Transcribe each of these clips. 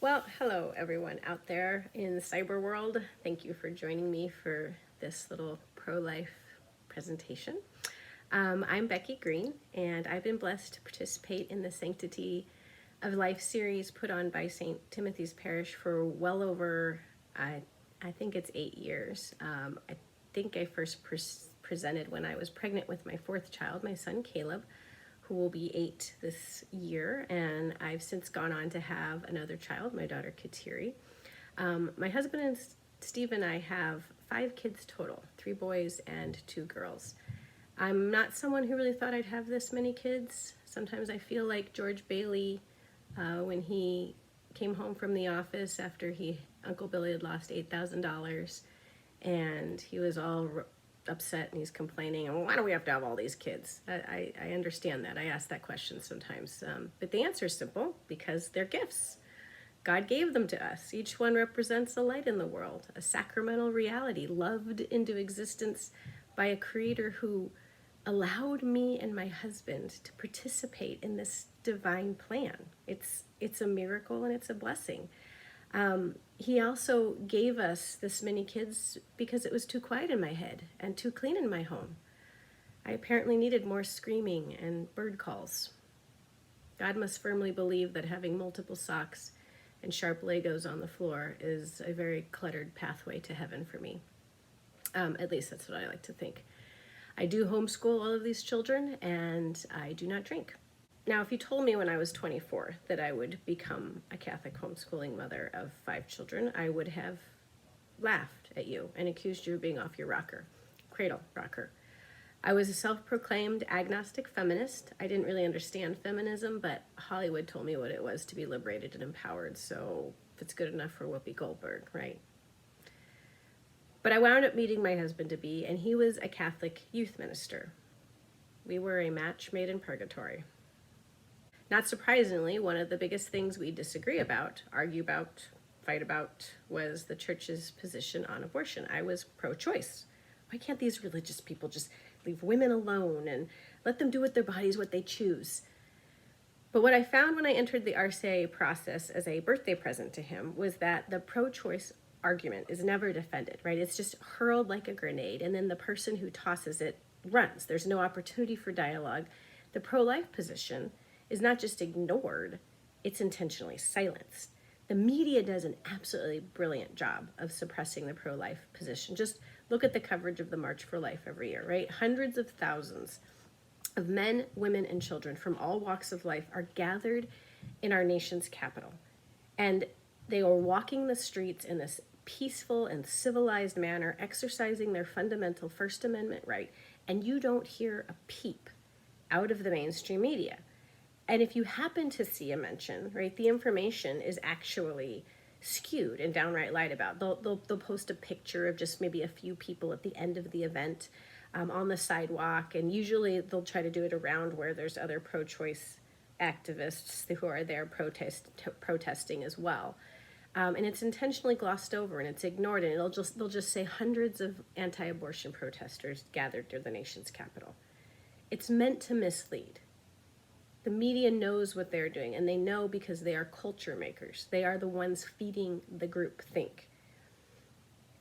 Well, hello everyone out there in the cyber world. Thank you for joining me for this little pro-life presentation. I'm Becky Greene, and I've been blessed to participate in the Sanctity of Life series put on by St. Timothy's Parish for well over, I think it's 8 years. I think I first presented when I was pregnant with my fourth child, my son Caleb, who will be 8 this year, and I've since gone on to have another child, my daughter Kateri. My husband and Steve and I have 5 kids total, 3 boys and 2 girls. I'm not someone who really thought I'd have this many kids. Sometimes I feel like George Bailey when he came home from the office after Uncle Billy had lost $8,000, and he was all upset and he's complaining, why do we have to have all these kids? I understand that. I ask that question sometimes. But the answer is simple: because they're gifts. God gave them to us. Each one represents a light in the world, a sacramental reality loved into existence by a creator who allowed me and my husband to participate in this divine plan. It's a miracle and it's a blessing. He also gave us this many kids because it was too quiet in my head and too clean in my home. I apparently needed more screaming and bird calls. God must firmly believe that having multiple socks and sharp Legos on the floor is a very cluttered pathway to heaven for me. At least that's what I like to think. I do homeschool all of these children, and I do not drink. Now, if you told me when I was 24 that I would become a Catholic homeschooling mother of 5 children, I would have laughed at you and accused you of being off your cradle rocker. I was a self-proclaimed agnostic feminist. I didn't really understand feminism, but Hollywood told me what it was to be liberated and empowered, so if it's good enough for Whoopi Goldberg, right? But I wound up meeting my husband-to-be, and he was a Catholic youth minister. We were a match made in purgatory. Not surprisingly, one of the biggest things we disagree about, argue about, fight about, was the church's position on abortion. I was pro-choice. Why can't these religious people just leave women alone and let them do with their bodies what they choose? But what I found when I entered the RCIA process as a birthday present to him was that the pro-choice argument is never defended, right? It's just hurled like a grenade, and then the person who tosses it runs. There's no opportunity for dialogue. The pro-life position is not just ignored, it's intentionally silenced. The media does an absolutely brilliant job of suppressing the pro-life position. Just look at the coverage of the March for Life every year, right? Hundreds of thousands of men, women, and children from all walks of life are gathered in our nation's capital. And they are walking the streets in this peaceful and civilized manner, exercising their fundamental First Amendment right, and you don't hear a peep out of the mainstream media. And if you happen to see a mention, right, the information is actually skewed and downright lied about. They'll post a picture of just maybe a few people at the end of the event on the sidewalk, and usually they'll try to do it around where there's other pro-choice activists who are there protesting as well. And it's intentionally glossed over and it's ignored, and they'll just say hundreds of anti-abortion protesters gathered near the nation's capital. It's meant to mislead. The media knows what they're doing, and they know because they are culture makers. They are the ones feeding the group think.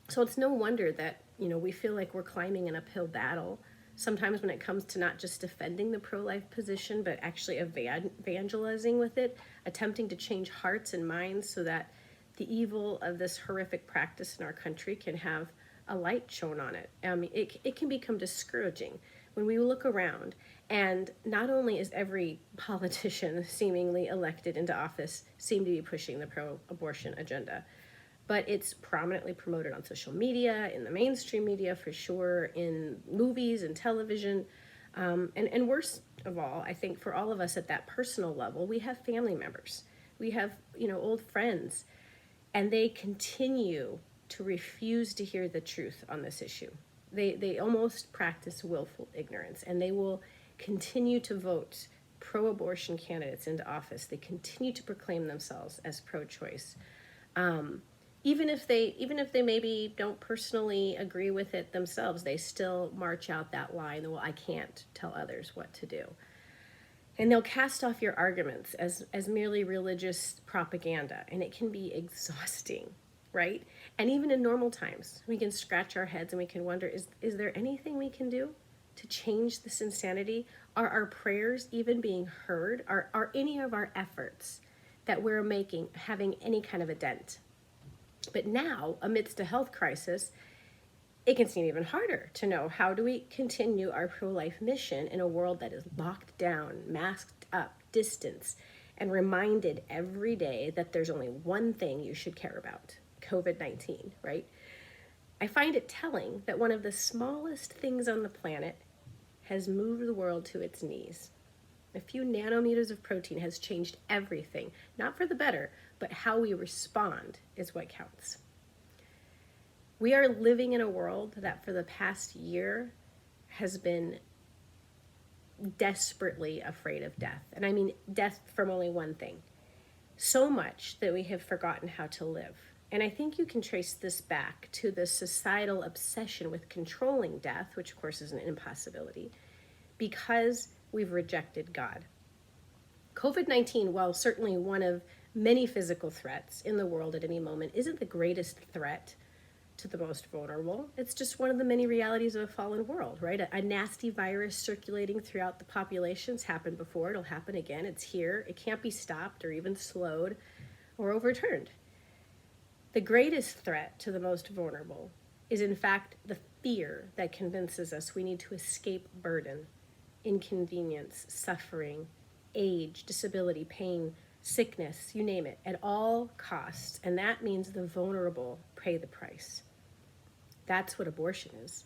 So it's no wonder that, we feel like we're climbing an uphill battle sometimes when it comes to not just defending the pro-life position, but actually evangelizing with it, attempting to change hearts and minds so that the evil of this horrific practice in our country can have a light shone on it. It can become discouraging when we look around, and not only is every politician seemingly elected into office seem to be pushing the pro-abortion agenda, but it's prominently promoted on social media, in the mainstream media for sure, in movies and television, and worst of all, I think for all of us at that personal level, we have family members, we have old friends, and they continue to refuse to hear the truth on this issue. They almost practice willful ignorance, and they will continue to vote pro-abortion candidates into office. They continue to proclaim themselves as pro-choice, even if they maybe don't personally agree with it themselves. They still march out that line. Well, I can't tell others what to do. And they'll cast off your arguments as merely religious propaganda, and it can be exhausting, right? And even in normal times, we can scratch our heads and we can wonder, is there anything we can do to change this insanity? Are our prayers even being heard? Are any of our efforts that we're making having any kind of a dent? But now, amidst a health crisis, it can seem even harder to know, how do we continue our pro-life mission in a world that is locked down, masked up, distanced, and reminded every day that there's only one thing you should care about: COVID-19, right? I find it telling that one of the smallest things on the planet has moved the world to its knees. A few nanometers of protein has changed everything, not for the better, but how we respond is what counts. We are living in a world that for the past year has been desperately afraid of death. And I mean death from only one thing. So much that we have forgotten how to live. And I think you can trace this back to the societal obsession with controlling death, which of course is an impossibility, because we've rejected God. COVID-19, while certainly one of many physical threats in the world at any moment, isn't the greatest threat to the most vulnerable. It's just one of the many realities of a fallen world, right? A nasty virus circulating throughout the populations happened before. It'll happen again. It's here. It can't be stopped or even slowed or overturned. The greatest threat to the most vulnerable is, in fact, the fear that convinces us we need to escape burden, inconvenience, suffering, age, disability, pain, sickness, you name it, at all costs. And that means the vulnerable pay the price. That's what abortion is.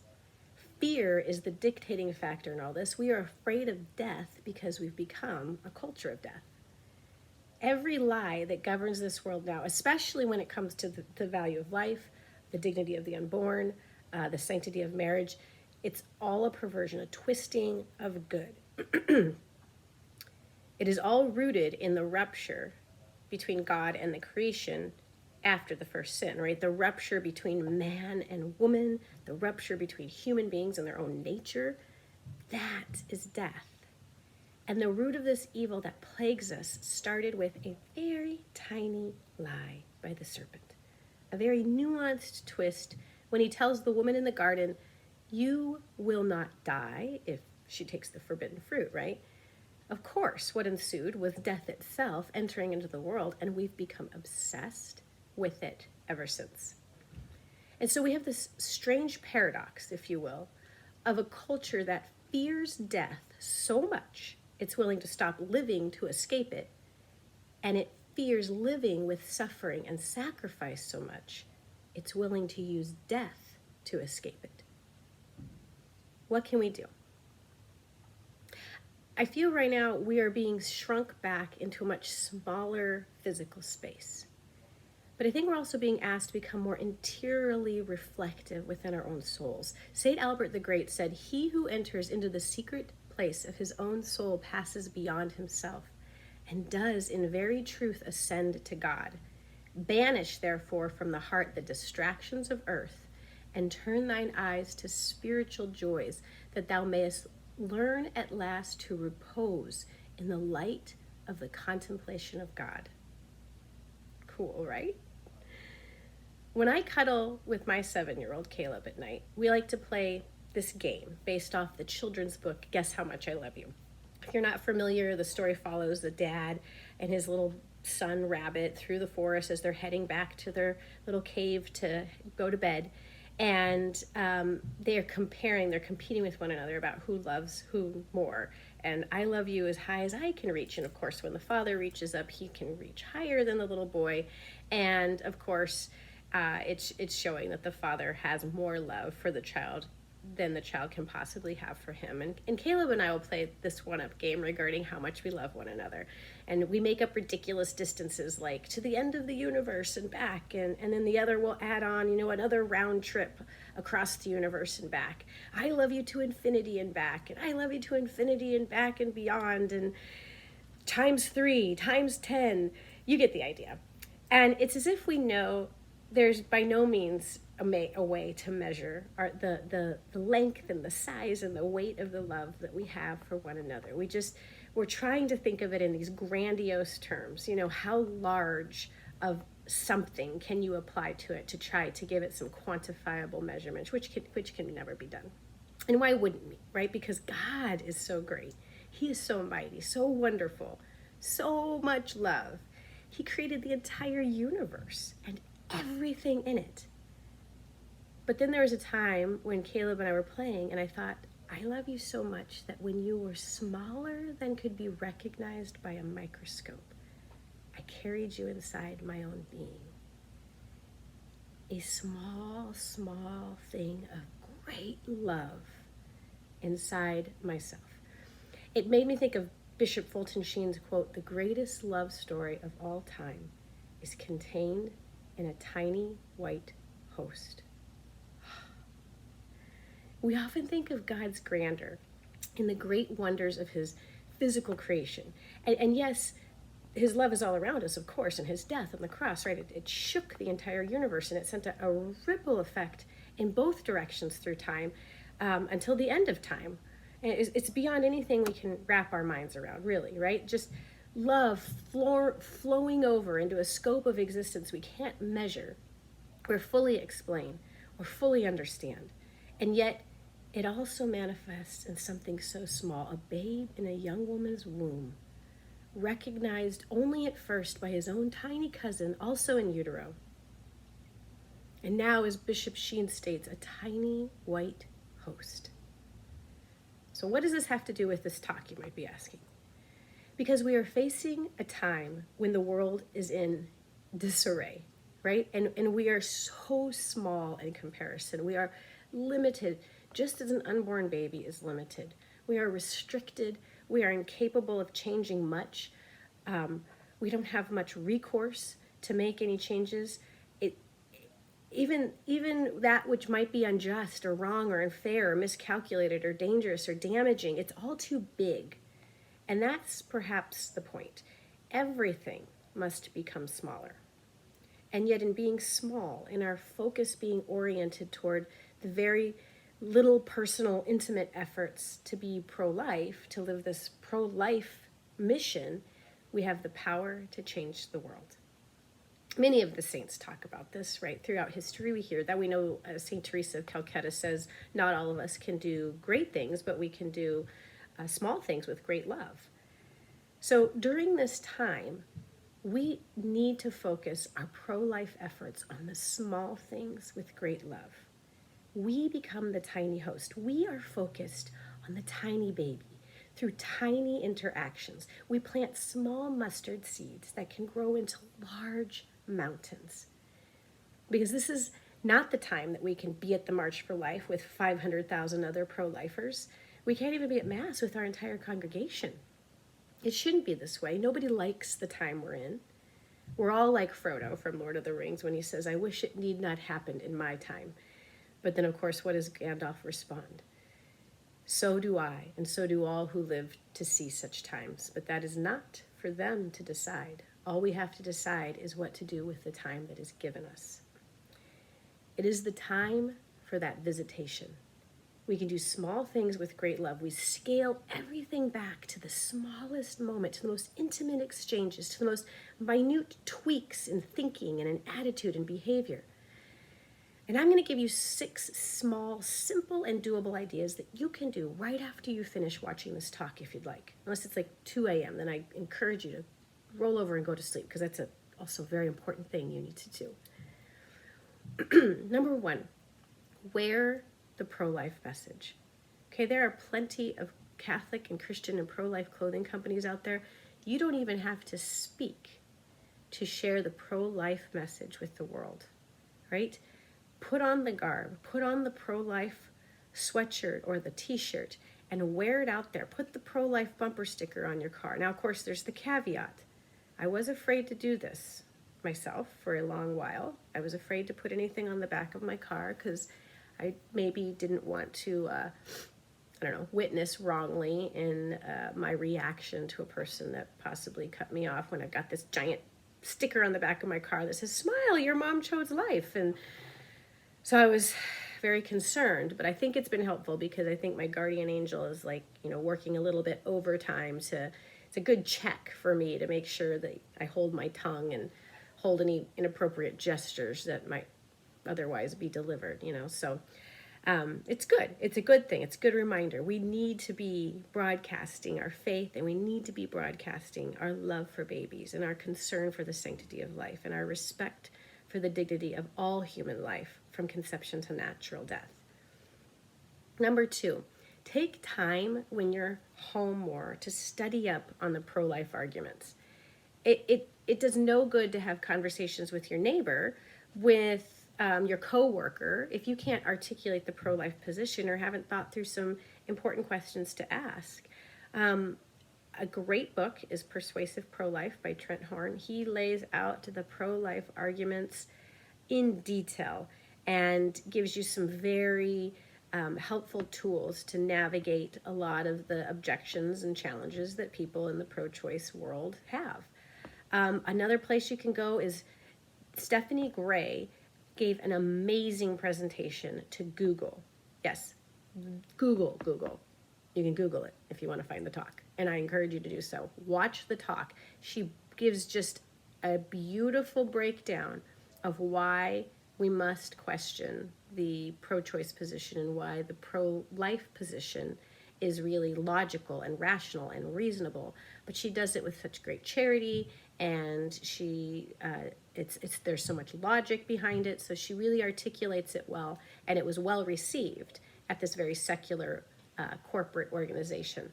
Fear is the dictating factor in all this. We are afraid of death because we've become a culture of death. Every lie that governs this world now, especially when it comes to the value of life, the dignity of the unborn, the sanctity of marriage, it's all a perversion, a twisting of good. It is all rooted in the rupture between God and the creation after the first sin, right? The rupture between man and woman, the rupture between human beings and their own nature, that is death. And the root of this evil that plagues us started with a very tiny lie by the serpent, a very nuanced twist when he tells the woman in the garden, you will not die if she takes the forbidden fruit, right? Of course, what ensued was death itself entering into the world, and we've become obsessed with it ever since. And so we have this strange paradox, if you will, of a culture that fears death so much it's willing to stop living to escape it, and it fears living with suffering and sacrifice so much it's willing to use death to escape it. What can we do? I feel right now we are being shrunk back into a much smaller physical space. But I think we're also being asked to become more interiorly reflective within our own souls. St. Albert the Great said, he who enters into the secret place of his own soul passes beyond himself and does in very truth ascend to God. Banish therefore from the heart the distractions of earth and turn thine eyes to spiritual joys, that thou mayest learn at last to repose in the light of the contemplation of God. Cool, right? When I cuddle with my 7-year-old Caleb at night, we like to play this game based off the children's book, Guess How Much I Love You. If you're not familiar, the story follows the dad and his little son Rabbit through the forest as they're heading back to their little cave to go to bed. And they're competing with one another about who loves who more. And I love you as high as I can reach. And of course, when the father reaches up, he can reach higher than the little boy. And of course, it's showing that the father has more love for the child than the child can possibly have for him. And Caleb and I will play this one-up game regarding how much we love one another. And we make up ridiculous distances like to the end of the universe and back. And then the other will add on, another round trip across the universe and back. I love you to infinity and back. And I love you to infinity and back and beyond. And times 3, times 10. You get the idea. And it's as if we know there's by no means a way to measure the length and the size and the weight of the love that we have for one another. we're trying to think of it in these grandiose terms. You know, how large of something can you apply to it to try to give it some quantifiable measurements, which can never be done. And why wouldn't we, right? Because God is so great. He is so mighty, so wonderful, so much love. He created the entire universe and everything in it. But then there was a time when Caleb and I were playing, and I thought, I love you so much that when you were smaller than could be recognized by a microscope, I carried you inside my own being. A small, small thing of great love inside myself. It made me think of Bishop Fulton Sheen's quote, "The greatest love story of all time is contained in a tiny white host." We often think of God's grandeur in the great wonders of his physical creation. And yes, his love is all around us, of course, and his death on the cross, right? It shook the entire universe, and it sent a ripple effect in both directions through time until the end of time. And it's beyond anything we can wrap our minds around, really, right? Just love flowing over into a scope of existence we can't measure or fully explain or fully understand. And yet, it also manifests in something so small, a babe in a young woman's womb, recognized only at first by his own tiny cousin, also in utero. And now, as Bishop Sheen states, a tiny white host. So what does this have to do with this talk, you might be asking? Because we are facing a time when the world is in disarray, right? And we are so small in comparison. We are limited, just as an unborn baby is limited. We are restricted. We are incapable of changing much. We don't have much recourse to make any changes. Even that which might be unjust or wrong or unfair or miscalculated or dangerous or damaging, it's all too big. And that's perhaps the point. Everything must become smaller. And yet in being small, in our focus being oriented toward the very little personal, intimate efforts to be pro-life, to live this pro-life mission, we have the power to change the world. Many of the saints talk about this, right? Throughout history, we hear that. We know St. Teresa of Calcutta says, not all of us can do great things, but we can do small things with great love. So during this time, we need to focus our pro-life efforts on the small things with great love. We become the tiny host. We are focused on the tiny baby. Through tiny interactions, we plant small mustard seeds that can grow into large mountains. Because this is not the time that we can be at the March for Life with 500,000 other pro-lifers. We can't even be at Mass with our entire congregation. It shouldn't be this way. Nobody likes the time we're in. We're all like Frodo from Lord of the Rings when he says, "I wish it need not happen in my time." But then, of course, what does Gandalf respond? "So do I, and so do all who live to see such times. But that is not for them to decide. All we have to decide is what to do with the time that is given us." It is the time for that visitation. We can do small things with great love. We scale everything back to the smallest moment, to the most intimate exchanges, to the most minute tweaks in thinking and in attitude and behavior. And I'm going to give you 6 small, simple, and doable ideas that you can do right after you finish watching this talk, if you'd like. Unless it's like 2 a.m., then I encourage you to roll over and go to sleep, because that's also a very important thing you need to do. Number 1, wear the pro-life message. Okay, there are plenty of Catholic and Christian and pro-life clothing companies out there. You don't even have to speak to share the pro-life message with the world, right? Put on the garb, put on the pro-life sweatshirt or the t-shirt and wear it out there. Put the pro-life bumper sticker on your car. Now, of course, there's the caveat. I was afraid to do this myself for a long while. I was afraid to put anything on the back of my car because I maybe didn't want to, witness wrongly in my reaction to a person that possibly cut me off when I got this giant sticker on the back of my car that says, "Smile, your mom chose life." And so I was very concerned, but I think it's been helpful because I think my guardian angel is like, working a little bit overtime it's a good check for me to make sure that I hold my tongue and hold any inappropriate gestures that might otherwise be delivered, so it's good. It's a good thing. It's a good reminder. We need to be broadcasting our faith, and we need to be broadcasting our love for babies and our concern for the sanctity of life and our respect for the dignity of all human life from conception to natural death. Number 2, take time when you're home more to study up on the pro-life arguments. It does no good to have conversations with your neighbor, with your coworker, if you can't articulate the pro-life position or haven't thought through some important questions to ask. A great book is Persuasive Pro-Life by Trent Horn. He lays out the pro-life arguments in detail and gives you some very helpful tools to navigate a lot of the objections and challenges that people in the pro-choice world have. Another place you can go is Stephanie Gray gave an amazing presentation to Google. Yes, Google. You can Google it if you want to find the talk, and I encourage you to do so. Watch the talk. She gives just a beautiful breakdown of why we must question the pro-choice position and why the pro-life position is really logical and rational and reasonable. But she does it with such great charity, and there's so much logic behind it, so she really articulates it well, and it was well received at this very secular corporate organization.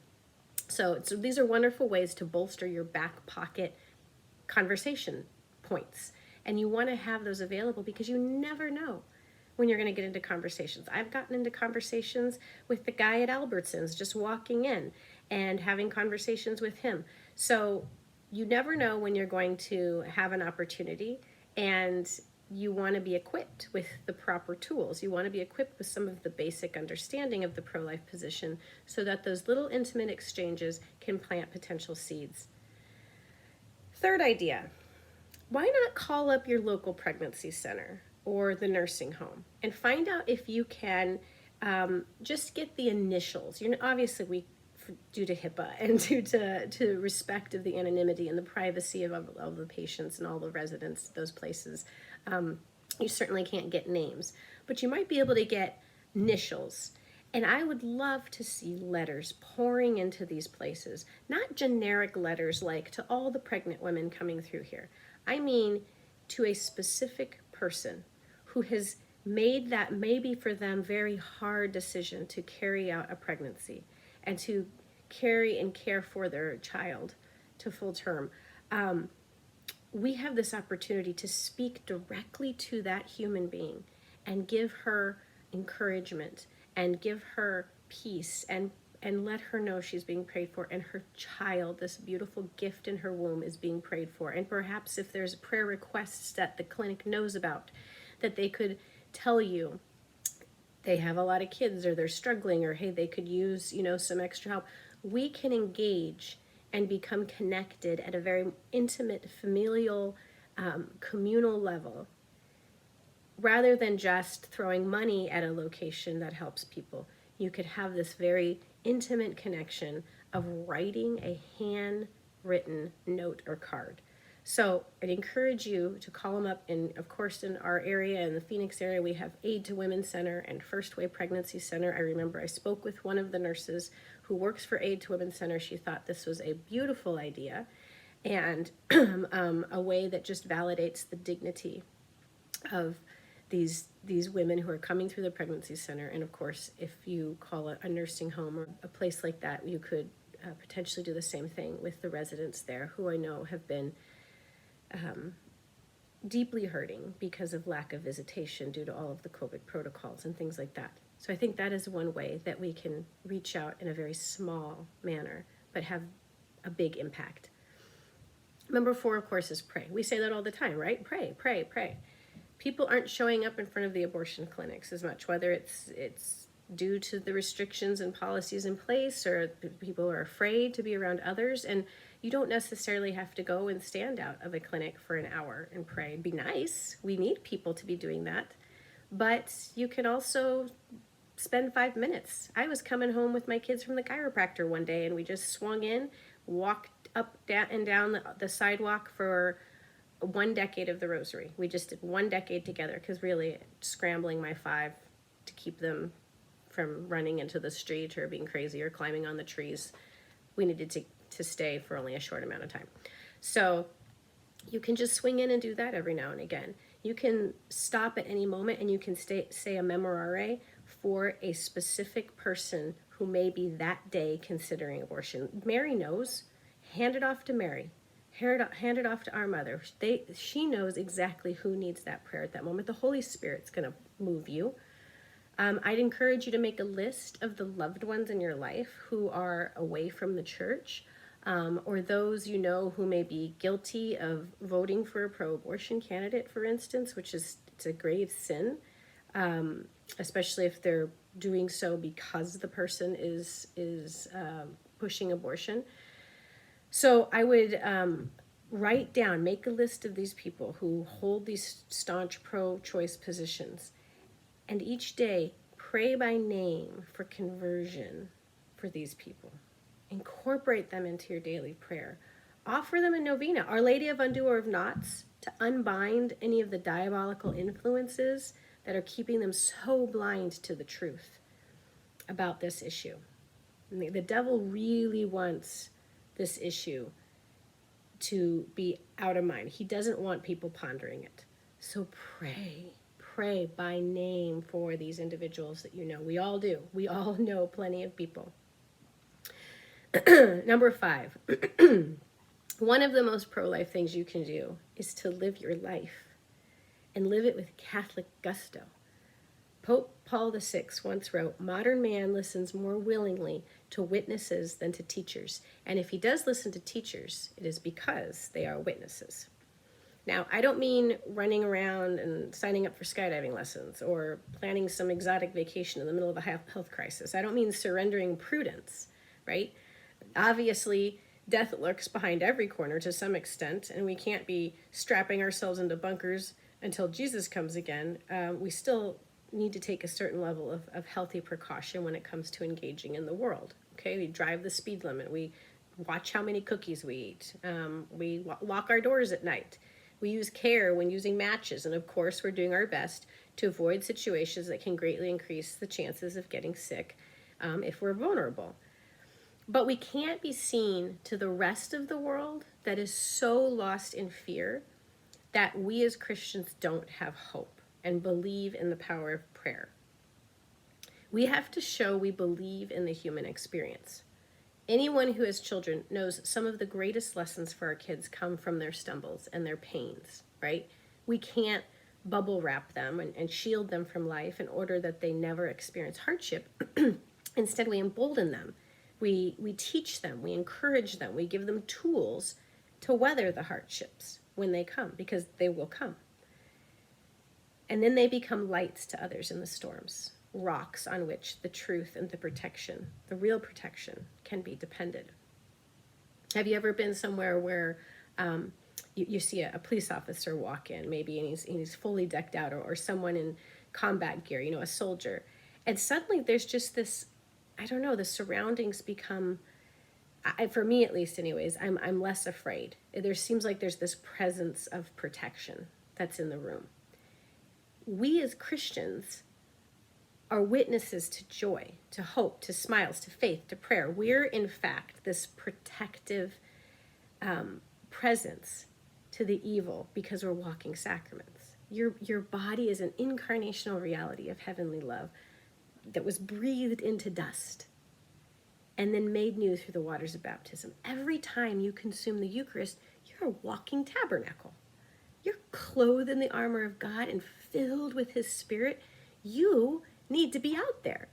So these are wonderful ways to bolster your back pocket conversation points, and you want to have those available because you never know when you're going to get into conversations. I've gotten into conversations with the guy at Albertsons, just walking in and having conversations with him. So you never know when you're going to have an opportunity, and you want to be equipped with the proper tools. You want to be equipped with some of the basic understanding of the pro-life position so that those little intimate exchanges can plant potential seeds. Third idea, why not call up your local pregnancy center or the nursing home and find out if you can just get the initials. Obviously, due to HIPAA and due to respect of the anonymity and the privacy of the patients and all the residents of those places, you certainly can't get names, but you might be able to get initials. And I would love to see letters pouring into these places, not generic letters like to all the pregnant women coming through here. I mean to a specific person who has made that maybe for them very hard decision to carry out a pregnancy and to carry and care for their child to full term. We have this opportunity to speak directly to that human being and give her encouragement and give her peace and let her know she's being prayed for, and her child, this beautiful gift in her womb, is being prayed for. And perhaps if there's prayer requests that the clinic knows about, that they could tell you they have a lot of kids or they're struggling, or hey, they could use some extra help. We can engage and become connected at a very intimate, familial, communal level, rather than just throwing money at a location that helps people. You could have this very intimate connection of writing a handwritten note or card. So I'd encourage you to call them up. And of course, in our area, in the Phoenix area, we have Aid to Women Center and First Wave Pregnancy Center. I remember I spoke with one of the nurses who works for Aid to Women Center. She thought this was a beautiful idea and a way that just validates the dignity of these women who are coming through the pregnancy center. And of course, if you call it a nursing home or a place like that, you could potentially do the same thing with the residents there, who I know have been deeply hurting because of lack of visitation due to all of the COVID protocols and things like that. So I think that is one way that we can reach out in a very small manner, but have a big impact. Number 4, of course, is pray. We say that all the time, right? Pray, pray, pray. People aren't showing up in front of the abortion clinics as much, whether it's due to the restrictions and policies in place, or people are afraid to be around others. And you don't necessarily have to go and stand out of a clinic for an hour and pray. It'd be nice. We need people to be doing that. but you can also spend 5 minutes. I was coming home with my kids from the chiropractor one day, and we just swung in, walked up and down the sidewalk for 1 decade of the rosary. We just did 1 decade together, because really scrambling my 5 to keep them from running into the street or being crazy or climbing on the trees, we needed to stay for only a short amount of time. So you can just swing in and do that every now and again. You can stop at any moment and you can say a memorare for a specific person who may be that day considering abortion. Mary knows. Hand it off to Mary. Hand it off to our mother. She knows exactly who needs that prayer at that moment. The Holy Spirit's going to move you. I'd encourage you to make a list of the loved ones in your life who are away from the church, or those you know who may be guilty of voting for a pro-abortion candidate, for instance, it's a grave sin, especially if they're doing so because the person is pushing abortion. So I would write down, make a list of these people who hold these staunch pro-choice positions, and each day pray by name for conversion for these people. Incorporate them into your daily prayer. Offer them a novena, Our Lady of Undoer of Knots, to unbind any of the diabolical influences that are keeping them so blind to the truth about this issue. And the devil really wants this issue to be out of mind. He doesn't want people pondering it. So pray by name for these individuals that you know. We all do. We all know plenty of people. Number 5, one of the most pro-life things you can do is to live your life and live it with Catholic gusto. Pope Paul VI once wrote, "Modern man listens more willingly to witnesses than to teachers. And if he does listen to teachers, it is because they are witnesses." Now, I don't mean running around and signing up for skydiving lessons or planning some exotic vacation in the middle of a health crisis. I don't mean surrendering prudence, right? Obviously, death lurks behind every corner to some extent, and we can't be strapping ourselves into bunkers until Jesus comes again. We still need to take a certain level of healthy precaution when it comes to engaging in the world. Okay, we drive the speed limit. We watch how many cookies we eat. We lock our doors at night. We use care when using matches, and of course we're doing our best to avoid situations that can greatly increase the chances of getting sick if we're vulnerable. But we can't be seen to the rest of the world that is so lost in fear that we as Christians don't have hope and believe in the power of prayer. We have to show we believe in the human experience. Anyone who has children knows some of the greatest lessons for our kids come from their stumbles and their pains, right? We can't bubble wrap them and shield them from life in order that they never experience hardship. Instead, we embolden them. We teach them, we encourage them, we give them tools to weather the hardships when they come, because they will come. And then they become lights to others in the storms, rocks on which the truth and the protection, the real protection, can be depended. Have you ever been somewhere where you see a police officer walk in, maybe, and he's fully decked out, or someone in combat gear, a soldier, and suddenly there's just this, I don't know, the surroundings become, for me at least anyways, I'm less afraid. There seems like there's this presence of protection that's in the room. We as Christians are witnesses to joy, to hope, to smiles, to faith, to prayer. We're, in fact, this protective presence to the evil because we're walking sacraments. Your body is an incarnational reality of heavenly love that was breathed into dust and then made new through the waters of baptism. Every time you consume the Eucharist, you're a walking tabernacle. You're clothed in the armor of God and filled with His Spirit. You need to be out there.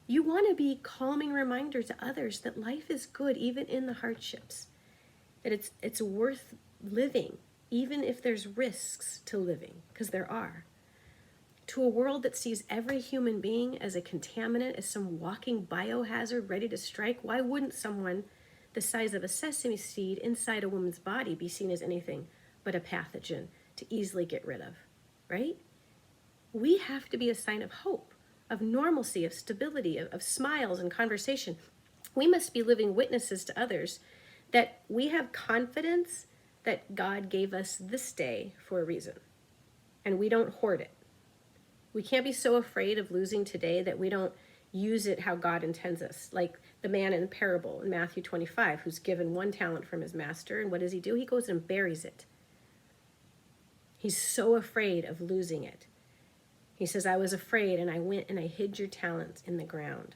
You want to be calming reminder to others that life is good even in the hardships, that it's worth living even if there's risks to living, because there are. To a world that sees every human being as a contaminant, as some walking biohazard ready to strike, why wouldn't someone the size of a sesame seed inside a woman's body be seen as anything but a pathogen to easily get rid of, right? We have to be a sign of hope, of normalcy, of stability, of smiles and conversation. We must be living witnesses to others that we have confidence that God gave us this day for a reason, and we don't hoard it. We can't be so afraid of losing today that we don't use it how God intends us. Like the man in the parable in Matthew 25, who's given 1 talent from his master, and what does he do? He goes and buries it. He's so afraid of losing it. He says, I was afraid, and I went and I hid your talent in the ground.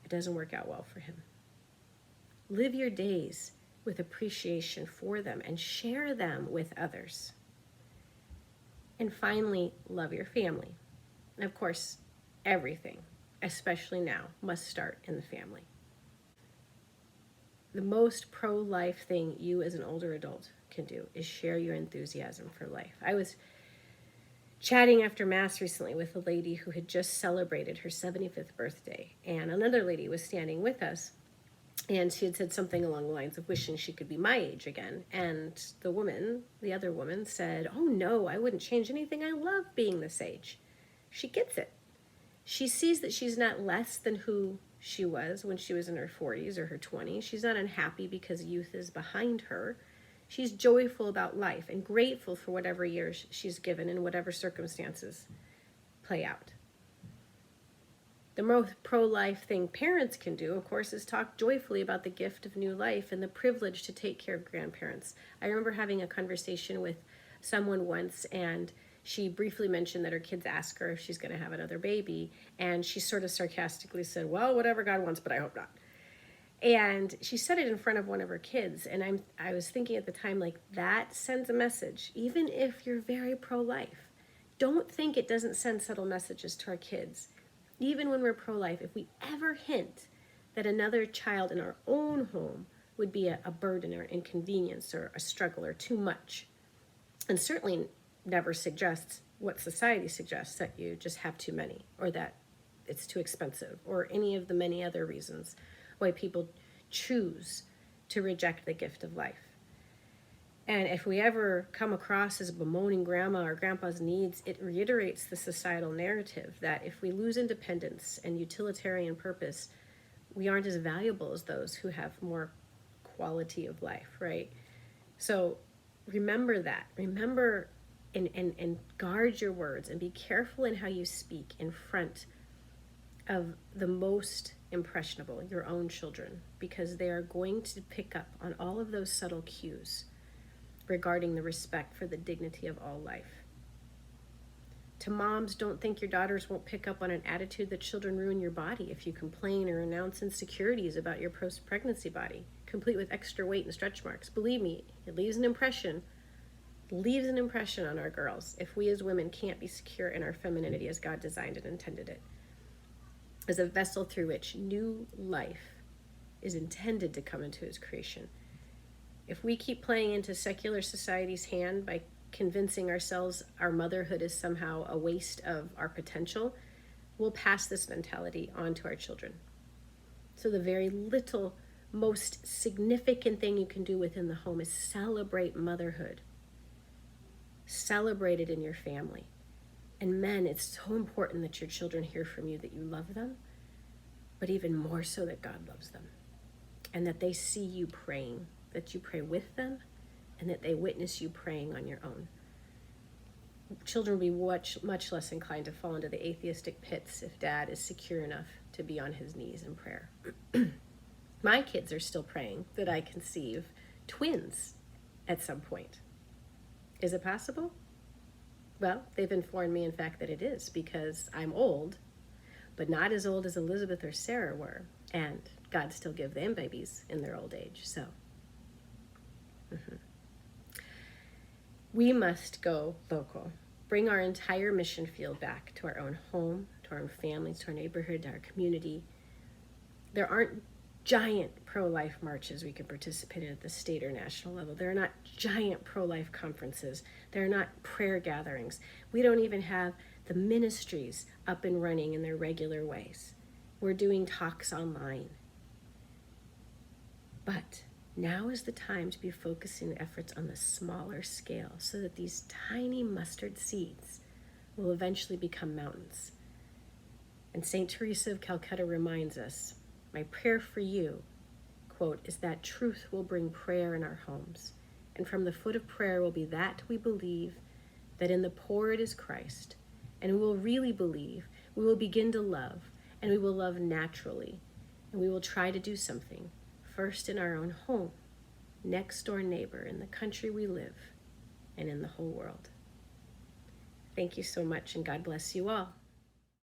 It doesn't work out well for him. Live your days with appreciation for them and share them with others. And finally, love your family. And of course, everything, especially now, must start in the family. The most pro-life thing you as an older adult can do is share your enthusiasm for life. I was chatting after Mass recently with a lady who had just celebrated her 75th birthday, and another lady was standing with us, and she had said something along the lines of wishing she could be my age again. And the other woman said, oh no, I wouldn't change anything. I love being this age. She gets it. She sees that she's not less than who she was when she was in her 40s or her 20s. She's not unhappy because youth is behind her. She's joyful about life and grateful for whatever years she's given and whatever circumstances play out. The most pro-life thing parents can do, of course, is talk joyfully about the gift of new life and the privilege to take care of grandparents. I remember having a conversation with someone once, and she briefly mentioned that her kids asked her if she's going to have another baby, and she sort of sarcastically said, well, whatever God wants, but I hope not. And she said it in front of one of her kids, and I was thinking at the time, like, that sends a message. Even if you're very pro-life, don't think it doesn't send subtle messages to our kids. Even when we're pro-life, if we ever hint that another child in our own home would be a burden or inconvenience or a struggle or too much, and certainly never suggests what society suggests, that you just have too many or that it's too expensive or any of the many other reasons why people choose to reject the gift of life. And if we ever come across as bemoaning grandma or grandpa's needs, it reiterates the societal narrative that if we lose independence and utilitarian purpose, we aren't as valuable as those who have more quality of life, right? So remember that. Remember and guard your words and be careful in how you speak in front of the most impressionable, your own children, because they are going to pick up on all of those subtle cues regarding the respect for the dignity of all life. To moms, don't think your daughters won't pick up on an attitude that children ruin your body if you complain or announce insecurities about your post-pregnancy body, complete with extra weight and stretch marks. Believe me, it leaves an impression on our girls if we as women can't be secure in our femininity as God designed and intended it, as a vessel through which new life is intended to come into his creation. If we keep playing into secular society's hand by convincing ourselves our motherhood is somehow a waste of our potential, we'll pass this mentality on to our children. So the very little, most significant thing you can do within the home is celebrate motherhood. Celebrate it in your family. And men, it's so important that your children hear from you that you love them, but even more so that God loves them, and that they see you praying, that you pray with them, and that they witness you praying on your own. Children will be much less inclined to fall into the atheistic pits if dad is secure enough to be on his knees in prayer. My kids are still praying that I conceive twins at some point. Is it possible? Well, they've informed me, in fact, that it is, because I'm old, but not as old as Elizabeth or Sarah were, and God still give them babies in their old age, so. We must go local. Bring our entire mission field back to our own home, to our own families, to our neighborhood, to our community. There aren't giant pro-life marches we can participate in at the state or national level. There are not giant pro-life conferences. There are not prayer gatherings. We don't even have the ministries up and running in their regular ways. We're doing talks online. But now is the time to be focusing efforts on the smaller scale so that these tiny mustard seeds will eventually become mountains. And St. Teresa of Calcutta reminds us, my prayer for you, quote, is that truth will bring prayer in our homes. And from the foot of prayer will be that we believe that in the poor it is Christ. And we will really believe, we will begin to love, and we will love naturally. And we will try to do something, first in our own home, next door neighbor, in the country we live, and in the whole world. Thank you so much, and God bless you all.